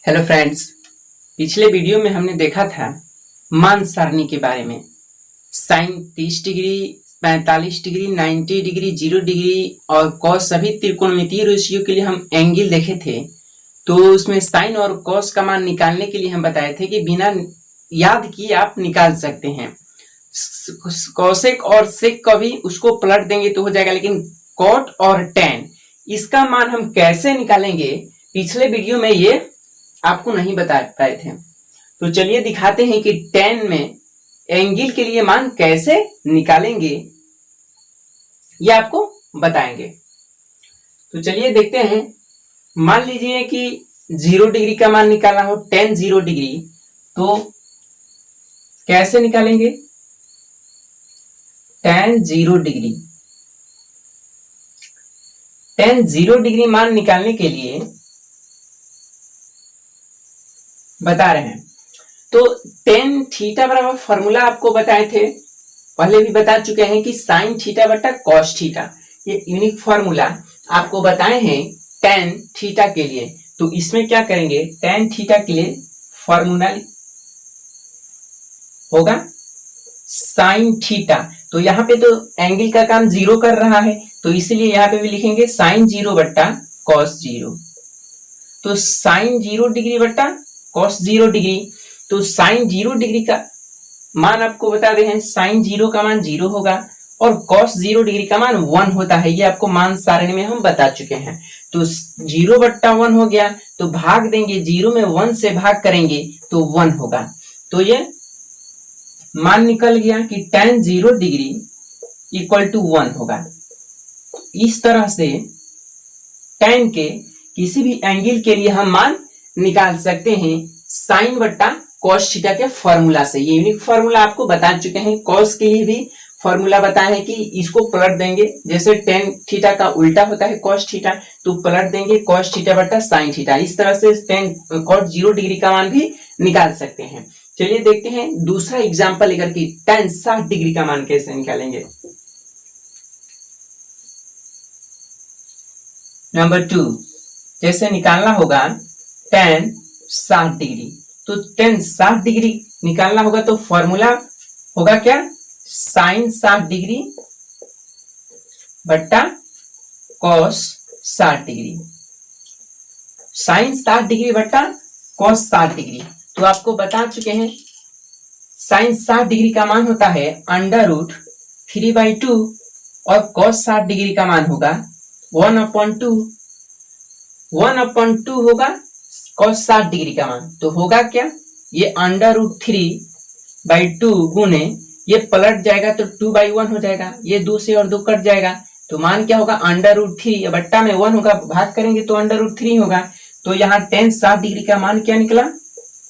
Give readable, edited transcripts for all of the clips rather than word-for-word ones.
Hello friends, पिछले video में हमने देखा था मान सारणी के बारे में। Sine 30 degree, 45 degree, 90 degree, 0 degree और कॉस सभी त्रिकोणमितीय रेशियो के लिए हम एंगल देखे थे। तो उसमें साइन और कॉस का मान निकालने के लिए हम बताए थे कि बिना याद किए आप निकाल सकते हैं। कॉसेक और सेक का भी उसको पलट देंगे तो हो जाएगा, लेकिन कॉट और टेन इसका मान हम कैसे निकालेंगे पिछले वीडियो में ये आपको नहीं बता पाए थे। तो चलिए दिखाते हैं कि टेन में एंगल के लिए मान कैसे निकालेंगे, ये आपको बताएंगे। तो चलिए देखते हैं। मान लीजिए कि 0 डिग्री का मान निकालना हो, टेन 0 डिग्री, तो कैसे निकालेंगे? टेन 0 डिग्री, टेन 0 डिग्री मान निकालने के लिए बता रहे हैं। तो टेन थीटा बराबर फॉर्मूला आपको बताए थे, पहले भी बता चुके हैं कि साइन थीटा बटा कॉस थीटा, ये यूनिक फॉर्मूला आपको बताए हैं टेन थीटा के लिए। तो इसमें क्या करेंगे, टेन थीटा के लिए फॉर्मूला होगा साइन थीटा। तो यहाँ पे तो एंगल का काम जीरो कर रहा है, तो इसलिए यहाँ पे भी लिखेंगे साइन 0 बट्टा कॉस 0। तो साइन 0 डिग्री बट्टा कॉस 0 डिग्री। तो साइन 0 डिग्री का मान आपको बता रहे हैं, साइन 0 का मान 0 होगा और कॉस 0 डिग्री का मान 1 होता है। ये आपको मान सारणी में हम बता चुके हैं। तो 0 बट्टा 1 हो गया, तो भाग देंगे, 0 में 1 से भाग करेंगे तो 1 होगा। तो ये मान निकल गया कि tan 0 डिग्री इक्वल टू 1 होगा। इस तरह से tan के किसी भी एंगल के लिए हम मान निकाल सकते हैं साइन बट्टा कॉस थीटा के फॉर्मूला से। ये यूनिक फॉर्मूला आपको बता चुके हैं। कॉस के लिए भी फॉर्मूला बताए हैं कि इसको पलट देंगे, जैसे टेन थीटा का उल्टा होता है कॉस थीटा, तो पलट देंगे कॉस थीटा बट्टा साइन थीटा। इस तरह से टेन कॉस 0 डिग्री का मान भी निकाल सकते हैं। चलिए देखते हैं दूसरा एग्जाम्पल लेकर के टेन 60 डिग्री का मान कैसे निकालेंगे। नंबर 2, जैसे निकालना होगा टेन 60 डिग्री। तो टेन 60 डिग्री निकालना होगा तो फॉर्मूला होगा क्या, साइन 60 डिग्री बट्टा कॉस 60 डिग्री। साइन 60 डिग्री बट्टा कॉस 60 डिग्री। तो आपको बता चुके हैं साइन 60 डिग्री का मान होता है √3/2 और कॉस 60 डिग्री का मान होगा 1/2। 1/2 होगा कॉस 60 डिग्री का मान, तो होगा क्या, ये √3/2 गुने, ये पलट जाएगा तो 2/1 हो जाएगा, ये 2 से और 2 कट जाएगा, तो मान क्या होगा √3, बट्टा में 1 होगा, भाग करेंगे तो √3 होगा। तो यहाँ tan 60 डिग्री का मान क्या निकला,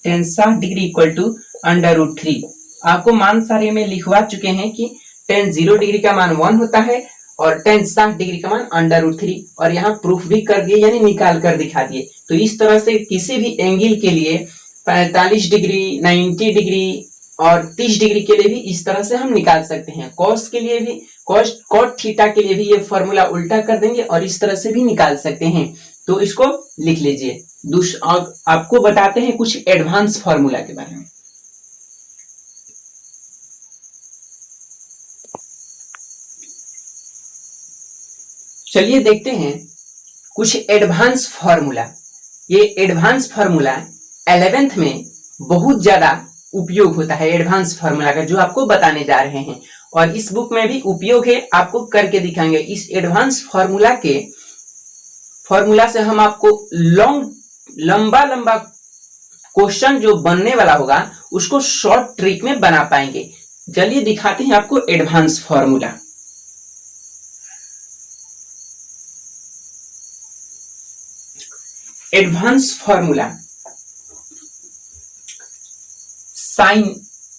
tan 60 डिग्री इक्वल टू √3। आपको मान सारे में लिखवा चुके हैं कि tan 0 डिग्री का मान 1 होता है और tan 60 डिग्री का मान √3, और यहाँ प्रूफ भी कर दिए, यानी निकाल कर दिखा दिए। तो इस तरह से किसी भी एंगल के लिए 45 डिग्री, 90 डिग्री और 30 डिग्री के लिए भी इस तरह से हम निकाल सकते हैं। कॉस के लिए भी, कॉट थीटा के लिए भी ये फॉर्मूला उल्टा कर देंगे और इस तरह से भी निकाल सकते हैं। तो इसको लिख लीजिए। आपको बताते हैं कुछ एडवांस फॉर्मूला के बारे में। चलिए देखते हैं कुछ एडवांस फॉर्मूला। ये एडवांस फॉर्मूला 11th में बहुत ज्यादा उपयोग होता है, एडवांस फॉर्मूला का, जो आपको बताने जा रहे हैं। और इस बुक में भी उपयोग है, आपको करके दिखाएंगे। इस एडवांस फॉर्मूला के फॉर्मूला से हम आपको लंबा लंबा क्वेश्चन जो बनने वाला होगा उसको शॉर्ट ट्रिक में बना पाएंगे। चलिए दिखाते हैं आपको advance formula. Advance formula sine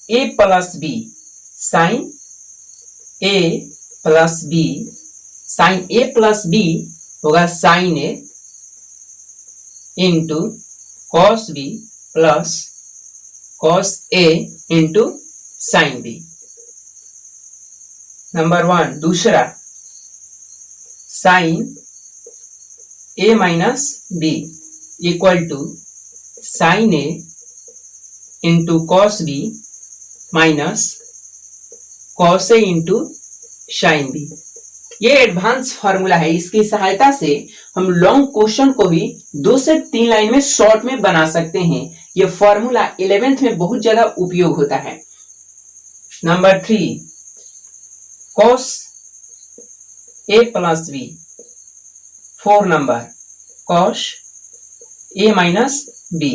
a plus B, sine a plus B, sine a plus B होगा sine a into cos B plus cos a into sine B. Number 1। दूसरा sine a minus B equal to sine A into cos B minus cos A into sine B. ये advance formula है, इसकी सहायता से हम long question को भी 2 से 3 लाइन में शॉर्ट में बना सकते हैं। ये फॉर्मूला 11th में बहुत ज्यादा उपयोग होता है। Number 3, cos A plus B. 4 number, cos A minus B.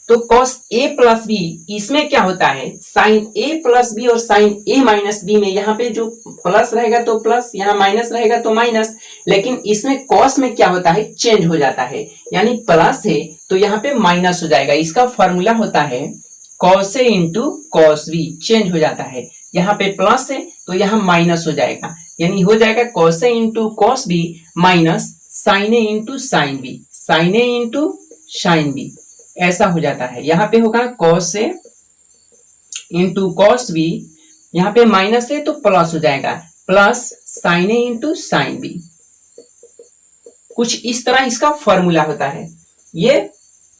तो कॉस ए प्लस बी, इसमें क्या होता है, साइन ए प्लस बी और साइन ए माइनस बी में यहाँ पे जो प्लस रहेगा तो प्लस, यहाँ माइनस रहेगा तो माइनस, लेकिन इसमें कॉस में क्या होता है, चेंज हो जाता है। यानी प्लस है तो यहाँ पे माइनस हो जाएगा। इसका फॉर्मूला होता है cos A into cos B, change हो जाता है। यहाँ पे प्लस है तो यहाँ माइनस हो जाएगा, यानी हो जाएगा cos A into cos B minus sine A into sine B, sine A into sine B, ऐसा हो जाता है। यहाँ पे होगा cos A into cos B, यहाँ पे माइनस है तो प्लस हो जाएगा, plus sine A into sine B. कुछ इस तरह इसका फॉर्मूला होता है। ये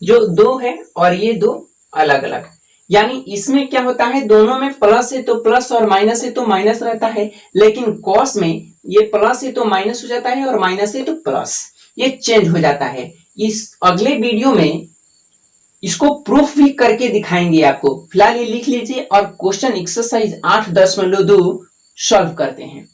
जो 2 है और ये 2 अलग अलग, यानी इसमें क्या होता है, दोनों में प्लस है तो प्लस और माइनस है तो माइनस रहता है, लेकिन कॉस में ये प्लस है तो माइनस हो जाता है और माइनस है तो प्लस, ये चेंज हो जाता है। इस अगले वीडियो में इसको प्रूफ भी करके दिखाएंगे आपको। फिलहाल ये लिख लीजिए और क्वेश्चन एक्सरसाइज 8.2 सॉल्व करते हैं।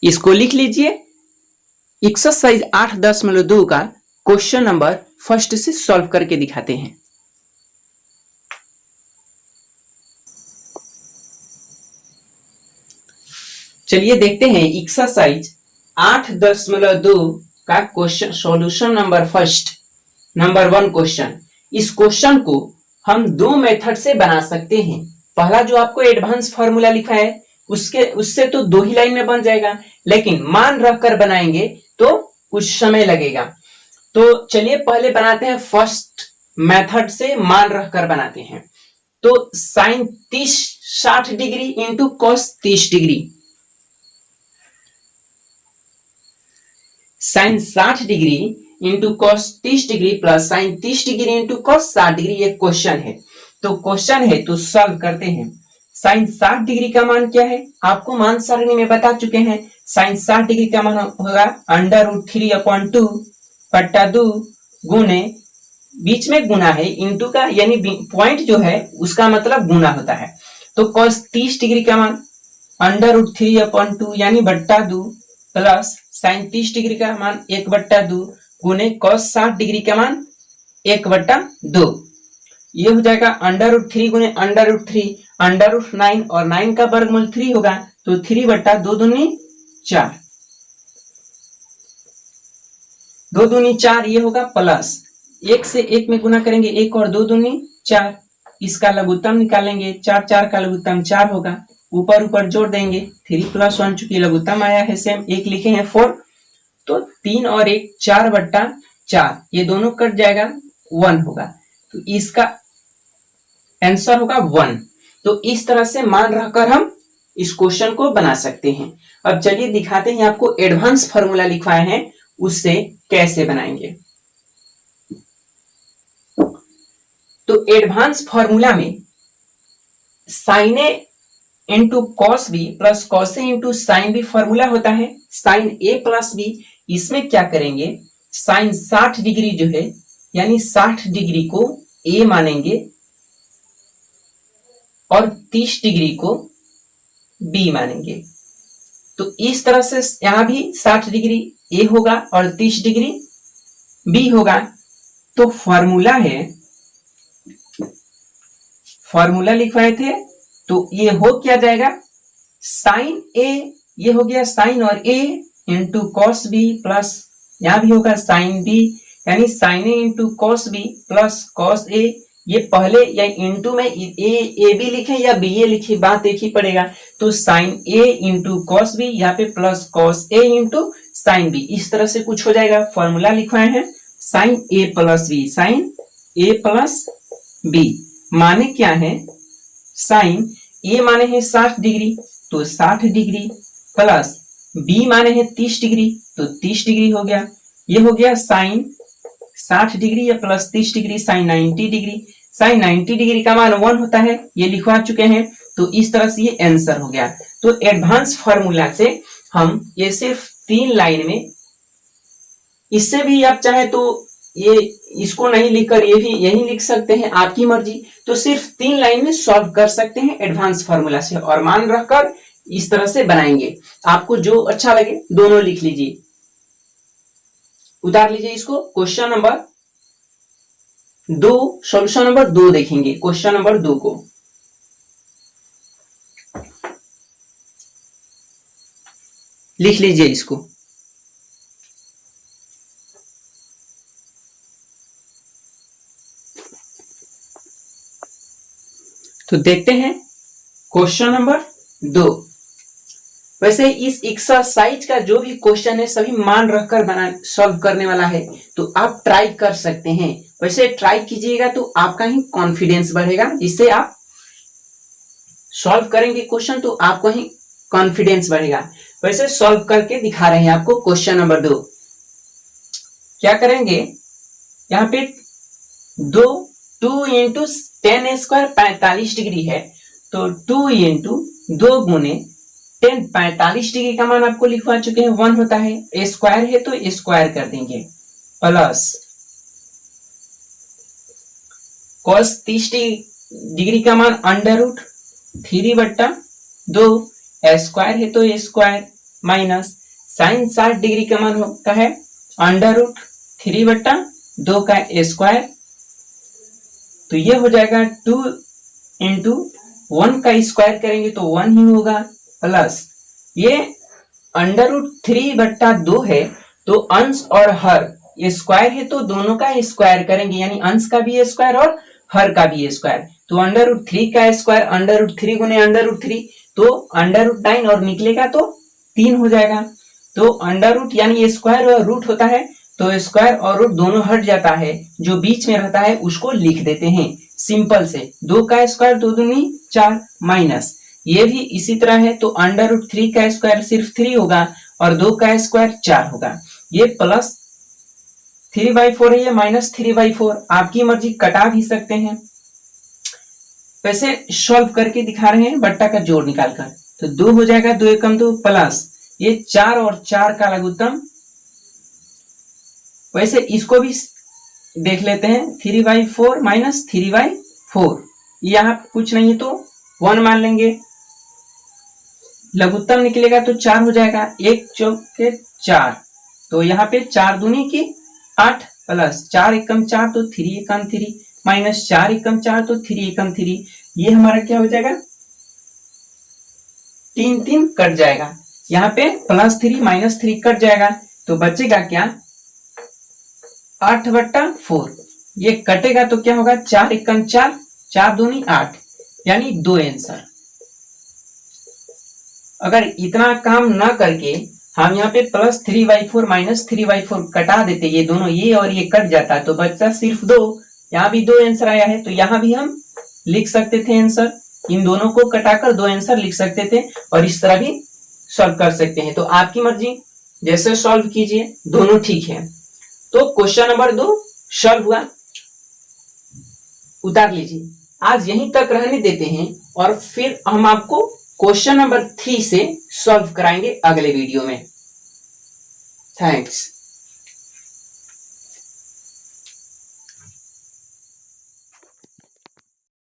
इसको लिख लीजिए, एक्सरसाइज 8.2 का क्वेश्चन नंबर फर्स्ट से सॉल्व करके दिखाते हैं। चलिए देखते हैं एक्सरसाइज 8.2 का question solution number first, number 1 question. इस क्वेश्चन को हम 2 मेथड से बना सकते हैं। पहला जो आपको एडवांस फॉर्मूला लिखा है उससे तो 2 ही लाइन में बन जाएगा, लेकिन मान रखकर बनाएंगे तो कुछ समय लगेगा। तो चलिए पहले बनाते हैं फर्स्ट मेथड से, मान रखकर बनाते हैं। तो sine 60 degree into cos 30 degree, sine 60 degree into cos 30 degree plus sine 30 degree into cos 60 degree, ये क्वेश्चन है। तो क्वेश्चन है तो सॉल्व करते हैं। साइन 60 डिग्री का मान क्या है, आपको मान सारणी में बता चुके हैं। साइन 60 डिग्री का मान होगा √3/2 बट्टा 2 गुने, बीच में गुना है इंटू का, यानी पॉइंट जो है उसका मतलब गुना होता है। तो कॉस 30 डिग्री का मान √3/2 यानी बट्टा 2 प्लस साइन 30 डिग्री का मान 1/2 गुने कॉस 60 डिग्री का मान 1/2। ये हो जाएगा √3 गुने √3 √9 और 9 का वर्गमूल 3 होगा, तो 3/2 दूनी 4, 2 दूनी 4, ये होगा प्लस 1 से 1 में गुना करेंगे 1 और 2 दूनी 4, इसका लघुत्तम निकालेंगे 4 4 का लघुत्तम 4 होगा, ऊपर ऊपर जोड़ देंगे 3 + 1, चूंकि लघुत्तम आया है सेम 1 लिखे हैं 4, तो 3 और 1 4/4, ये दोनों कट जाएगा 1 होगा, तो इसका आंसर होगा 1। तो इस तरह से मान रखकर हम इस क्वेश्चन को बना सकते हैं। अब चलिए दिखाते हैं आपको एडवांस फॉर्मूला लिखवाए हैं उससे कैसे बनाएंगे। तो एडवांस फॉर्मूला में sine A into cos B plus cos A into sine B formula होता है। साइन ए प्लस बी, इसमें क्या करेंगे, साइन 60 डिग्री जो है यानी 60 डिग्री को ए मानेंगे और 30 डिग्री को बी मानेंगे। तो इस तरह से यहां भी 60 डिग्री ए होगा और 30 डिग्री बी होगा। तो फॉर्मूला लिखवाए थे, तो ये हो क्या जाएगा, साइन ए, ये हो गया साइन और A into cos B plus यहां भी होगा साइन बी, यानी sine A into cos B plus cos A ये पहले या इंटू में ए बी लिखे या बी ए लिखे, बात एक ही पड़ेगा। तो sign A into cos B, यहाँ पे plus cos A into sine B, इस तरह से कुछ हो जाएगा। फॉर्मूला लिखवाए हैं साइन ए प्लस बी, साइन ए प्लस बी माने क्या है, साइन ए माने है 60 डिग्री तो 60 डिग्री प्लस बी माने है 30 डिग्री तो 30 डिग्री हो गया। ये हो गया साइन 60 डिग्री या plus 30 degree sine 90 degree. Sine 90 degree का मान 1 होता है, ये लिखवा चुके हैं। तो इस तरह से ये आंसर हो गया। तो एडवांस फॉर्मूला से हम ये सिर्फ 3 लाइन में, इससे भी आप चाहे तो ये इसको नहीं लिखकर ये भी यही लिख सकते हैं, आपकी मर्जी। तो सिर्फ 3 लाइन में सॉल्व कर सकते हैं एडवांस फॉर्मूला से, और मान रखकर इस तरह से बनाएंगे। आपको जो अच्छा लगे दोनों लिख लीजिए। उतार लीजिए इसको। क्वेश्चन नंबर 2, सॉल्यूशन नंबर 2 देखेंगे। क्वेश्चन नंबर 2 को लिख लीजिए इसको। तो देखते हैं क्वेश्चन नंबर 2। वैसे इस एक्सरसाइज का जो भी क्वेश्चन है सभी मान रखकर बना सॉल्व करने वाला है, तो आप ट्राई कर सकते हैं। वैसे ट्राई कीजिएगा तो आपका ही कॉन्फिडेंस बढ़ेगा, जिससे आप सॉल्व करेंगे क्वेश्चन तो आपको ही कॉन्फिडेंस बढ़ेगा। वैसे सॉल्व करके दिखा रहे हैं आपको। क्वेश्चन नंबर 2 क्या करेंगे, यहाँ पे 2 इंटू 10 स्क्वायर 45 डिग्री है, तो 2 इंटू 2 गुने 10 45 डिग्री का मान आपको लिखवा चुके हैं 1 होता है। ए स्क्वायर है तो ए स्क्वायर कर देंगे, प्लस कॉस 30 डिग्री का मान अंडर रूट 3/2, ए स्क्वायर है तो ए स्क्वायर, माइनस साइन 60 डिग्री का मान होता है अंडर रूट 3/2 का ए स्क्वायर। तो ये हो जाएगा 2 इंटू 1 का स्क्वायर करेंगे तो 1 ही होगा, प्लस ये अंडर रूट 3/2 है तो अंश और हर स्क्वायर है तो दोनों का स्क्वायर करेंगे, यानी अंश का भी स्क्वायर और हर का भी स्क्वायर। तो अंडर रूट 3 का स्क्वायर अंडर रूट 3 गुने अंडर रूट 3 तो अंडर रूट 9 और निकलेगा तो 3 हो जाएगा। तो अंडर रूट यानी स्क्वायर और रूट होता है तो स्क्वायर और रूट दोनों हट जाता है, जो बीच में रहता है उसको लिख देते हैं सिंपल से। 2 का स्क्वायर 2 दूनी 4, माइनस ये भी इसी तरह है तो अंडर रूट 3 का स्क्वायर सिर्फ 3 होगा और 2 का स्क्वायर 4 होगा। ये प्लस 3/4 है या माइनस 3/4, आपकी मर्जी, कटा भी सकते हैं। वैसे सॉल्व करके दिखा रहे हैं बट्टा का जोड़ निकालकर। तो 2 हो जाएगा, 2 एकम 2, प्लस ये 4 और 4 का लघुत्तम। वैसे इसको भी देख लेते हैं, 3/4 माइनस 3/4, यहाँ कुछ नहीं है तो 1 मान लेंगे, लघुत्तम निकलेगा तो 4 हो जाएगा। 1 चौके 4, तो यहाँ पे 4 दूनी की 8, प्लस 4 एकम 4 तो 3 एकम 3, माइनस 4 एकम 4 तो 3 एकम 3। ये हमारा क्या हो जाएगा, 3 कट जाएगा, यहाँ पे +3 -3 कट जाएगा तो बचेगा क्या, 8/4। ये कटेगा तो क्या होगा, 4 एकम 4, 4 दूनी 8, यानी 2 आंसर। अगर इतना काम ना करके हम यहाँ पे +3/4 -3/4 कटा देते, ये दोनों ये और ये कट जाता तो बच्चा सिर्फ 2, यहाँ भी 2 आंसर आया है तो यहाँ भी हम लिख सकते थे आंसर। इन दोनों को कटाकर 2 आंसर लिख सकते थे और इस तरह भी सॉल्व कर सकते हैं। तो आपकी मर्जी, जैसे सॉल्व कीजिए, दोनों ठीक है। तो क्वेश्चन नंबर 2 सॉल्व हुआ। उतार लीजिए। आज यहीं तक रहने देते हैं और फिर हम आपको क्वेश्चन नंबर 3 से सॉल्व कराएंगे अगले वीडियो में। थैंक्स।